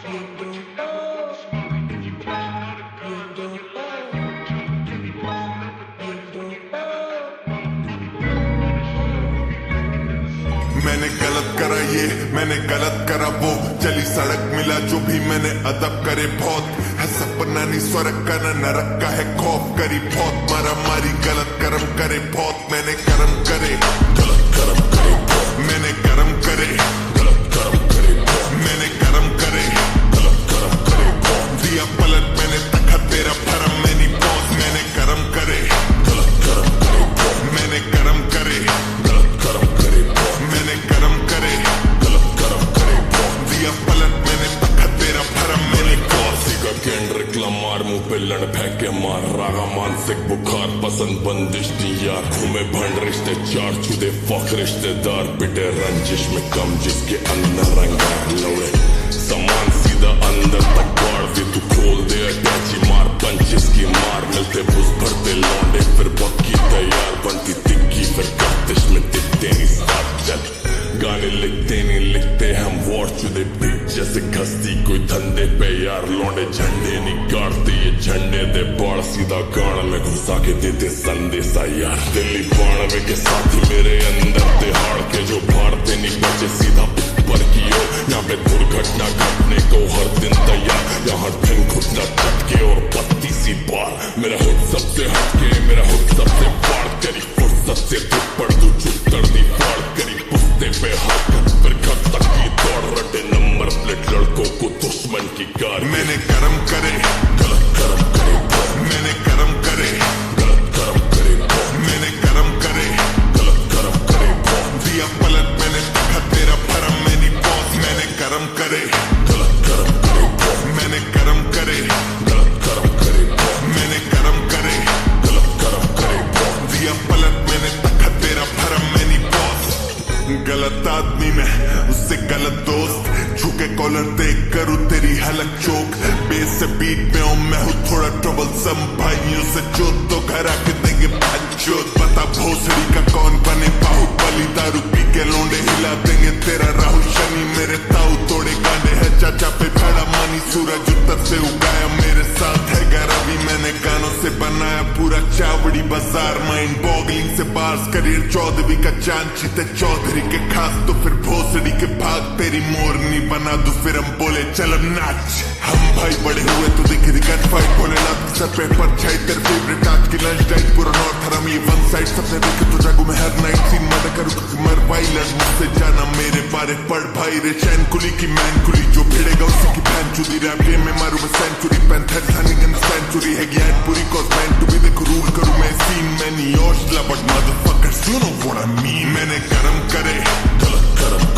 मैंने गलत करा ये, मैंने गलत करा वो, चली सड़क मिला जो भी मैंने अदब करे बहुत, है सपना नहीं स्वर्ग का न नरक का है खौफ, करी बहुत मारा मारी गलत कर्म करे बहुत, मैंने कर्म करे गलत कर्म करे बहुत, मैंने कर्म करे गलत कर्म करे बहुत, मैंने कर्म करे गलत कर्म करे बहुत, दिया पलट मैंने तखत तेरा भरम में नहीं पहुंच, मैंने कर्म करे गलत कर्म करे बहुत, मैंने कर्म करे गलत कर्म करे बहुत, मैंने कर्म करे गलत कर्म करे बहुत, दिया पलट मैंने तखत तेरा भरम में नहीं पहुंच। का केंद्रिक लमार मुंह पे लड़ फेंके मार, रागा मानसिक बुखार पसंद बंदिश दी यार, घूमे भंड रिश्ते चार छुदे फक रिश्तेदार, पिटे रंजिश में कम जिसके अंदर रंगार लौड़े सामान सीधा अंदर तक बाढ़ दे, तू खोल दे अटैची मार पंचिस की मार, मिलते बुस भरते लौंडे फिर पक्की तैयार, बनती तिक्की फिर गर्दिश में दिखते नहीं साथ चल, गाने लिखते नहीं लिखते हम वॉर चुदे बीट जैसे घसती कोई धंधे पे यार, लौंडे झंडे नहीं गाड़ते ये झंडे दे बाढ़, सीधा गाड़ में घुसा के देते संदेशा यार, दिल्ली बाणवे के साथी मेरे अंदर तिहाड़ के जो भाड़ते नहीं बचे सीधा ऊपर की ओर, यहाँ पे दुर्घटना घटने को हर दिन तैयार, यहाँ दिन घुटना चटके और बत्ती सी बार, मेरा हुड सबसे हटके मेरा हुड सबसे बाढ़, करी फुर्सत से दुपड़ तू चुप कर दी फाड़, करी पुस्ते पे हरकत फिर घर तक की दौड़, रटे नंबर प्लेट लड़कों को दुश्मन की कार, मैंने कर्म करे गलत कर्म करे बहुत, मैंने कर्म करे गलत कर्म करे बहुत, मैंने कर्म करे गलत कर्म करे बहुत, दिया पलट मैंने तखत तेरा भरम में नहीं पहुंच, मैंने कर्म करे गलत कर्म करे बहुत, मैंने कर्म करे गलत कर्म करे बहुत, मैंने कर्म करे गलत कर्म करे बहुत, दिया पलट मैंने तखत तेरा भरम में नहीं पहुंच, गलत आदमी में उससे गलत दोस्त, झुके कॉलर देख करूँ तेरी हलक चोक, बेस से बीट में हूँ मैं हूँ थोड़ा ट्रबल सम, भाइयों से जोत तो घर आके देंगे पंचोत, बता भोसड़ी का कौन बने बाहुबली, दारू पी के लौंडे हिला देंगे तेरा राहु शनि, मेरे ताऊ तोड़े गांडे है चाचा पे खड़ा मानी, सूरज उत्तर से उगाया मेरे साथ है रवि, मैंने गानों से बनाया पूरा चावड़ी बाजार, माइंड बॉगलिंग से बार्स करियर 14वीं का चांद, चीते चौधरी के खास तो फिर भोसड़ी के भाग, तेरी मोरनी बना दो फिर हम बोले चल अब नाच, हम भाई बड़े हुए तो दिखी थी गन फाइट, भोलेनाथ की सर पे परछाई, तेरे फेवरेट आज की लंच डाइट, पूरा नॉर्थ हरम ये वन साइड, सपने देखे तो जागू में हर नाइट, सीन मत करूँ मर भाई लड़ मुझसे जाना मेरे बारे पढ़ भाई रे, चैन कुली की मैन कुली जो भिड़ेगा उसी की फैन चुदी, रैप गेम में मारू मैं सेंचुरी, पैंथर हनिंग इन सेंचुरी है ज्ञान पूरी कॉज मैन टू बी, देखो रूल करूँ मैं सीन में नहीं योशला but motherfuckers you know what I mean, मैंने कर्म करे गलत कर्म